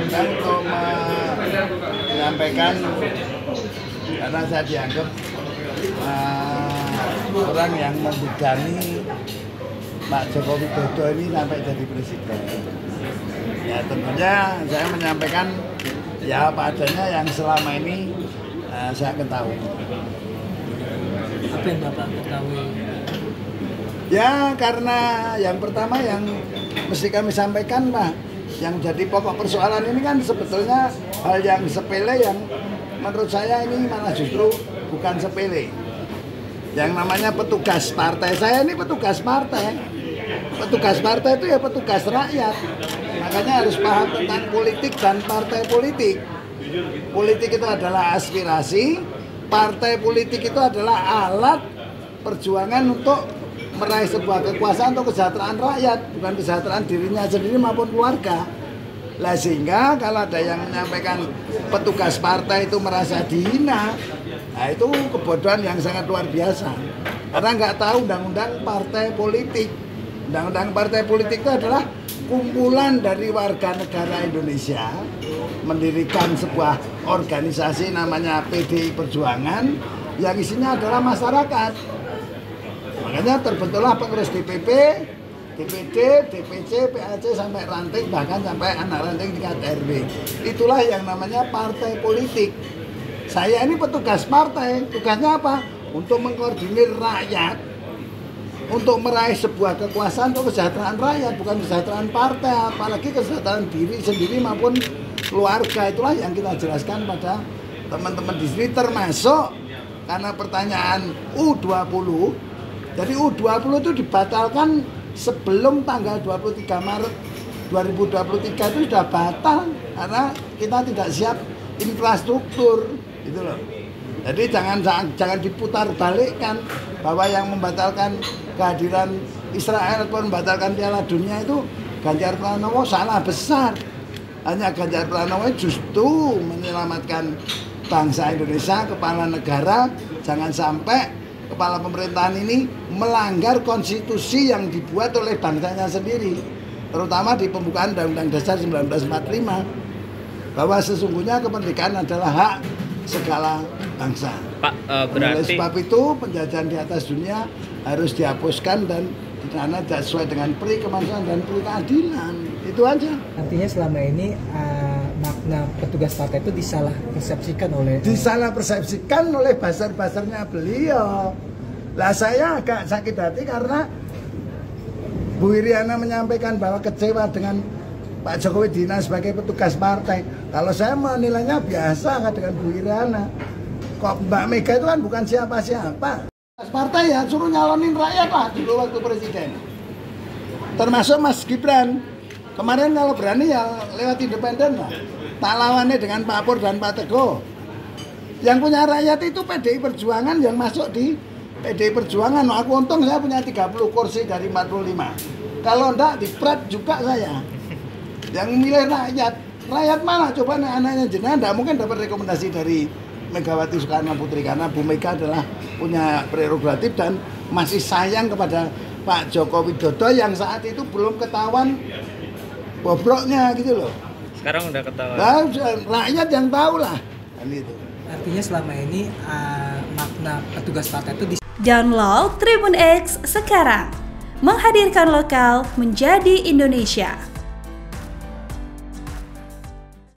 undang untuk menyampaikan karena saya dianggap orang yang membidani Pak Joko Widodo ini sampai jadi presiden. Ya tentunya saya menyampaikan ya apa adanya yang selama ini saya ketahui. Apa yang Bapak ketahui? Ya karena yang pertama yang mesti kami sampaikan Pak, yang jadi pokok persoalan ini kan sebetulnya hal yang sepele yang menurut saya ini malah justru bukan sepele. Yang namanya petugas partai, saya ini petugas partai. Petugas partai itu ya petugas rakyat. Makanya harus paham tentang politik dan partai politik. Politik itu adalah aspirasi, partai politik itu adalah alat perjuangan untuk meraih sebuah kekuasaan untuk kesejahteraan rakyat, bukan kesejahteraan dirinya sendiri maupun keluarga. Lah sehingga kalau ada yang menyampaikan petugas partai itu merasa dihina, nah itu kebodohan yang sangat luar biasa. Karena nggak tahu undang-undang partai politik. Undang-undang partai politik itu adalah kumpulan dari warga negara Indonesia mendirikan sebuah organisasi namanya PDI Perjuangan yang isinya adalah masyarakat. Makanya terbentuklah pengurus DPP, DPD, DPC, PAC sampai ranting, bahkan sampai anak ranting tingkat RW. Itulah yang namanya partai politik. Saya ini petugas partai, tugasnya apa? Untuk mengkoordinir rakyat, untuk meraih sebuah kekuasaan untuk kesejahteraan rakyat, bukan kesejahteraan partai, apalagi kesejahteraan diri sendiri maupun keluarga. Itulah yang kita jelaskan pada teman-teman di sini, termasuk karena pertanyaan U20. Jadi U20 itu dibatalkan sebelum tanggal 23 Maret 2023 itu sudah batal karena kita tidak siap infrastruktur, gitu loh. Jadi jangan diputar balikkan bahwa yang membatalkan kehadiran Israel atau membatalkan Piala Dunia itu Ganjar Pranowo, salah besar. Hanya Ganjar Pranowo justru menyelamatkan bangsa Indonesia, kepala negara. Jangan sampai kepala pemerintahan ini melanggar konstitusi yang dibuat oleh bangsanya sendiri, terutama di pembukaan Undang-Undang Dasar 1945 bahwa sesungguhnya kemerdekaan adalah hak segala bangsa. Pak, berarti oleh sebab itu penjajahan di atas dunia harus dihapuskan dan karena tidak sesuai dengan peri kemanusiaan dan peri keadilan. Itu aja. Artinya selama ini makna petugas partai itu disalah persepsikan oleh buzzer-buzzernya beliau. Lah saya agak sakit hati karena Bu Iriana menyampaikan bahwa kecewa dengan Pak Jokowi dihina sebagai petugas partai. Kalau saya menilainya biasa dengan Bu Iriana. Kok Mbak Mega itu kan bukan siapa-siapa. Partai ya suruh nyalonin rakyat lah dulu waktu presiden. Termasuk Mas Gibran. Kemarin kalau berani ya lewat independen lah. Tak lawannya dengan Pak Pur dan Pak Teguh. Yang punya rakyat itu PDI Perjuangan yang masuk di PDI Perjuangan. Aku untung saya punya 30 kursi dari 45. Kalau enggak dipret juga saya. Yang milih rakyat. Rakyat mana? Coba anaknya jenengan enggak mungkin dapat rekomendasi dari Megawati Soekarno Putri karena Bu Mega adalah punya prerogatif dan masih sayang kepada Pak Joko Widodo yang saat itu belum ketahuan bobroknya gitu loh. sekarang udah ketahuan. Nah, rakyat yang tahu lah kan itu. Artinya selama ini makna petugas partai itu Download Tribun X sekarang, menghadirkan lokal menjadi Indonesia.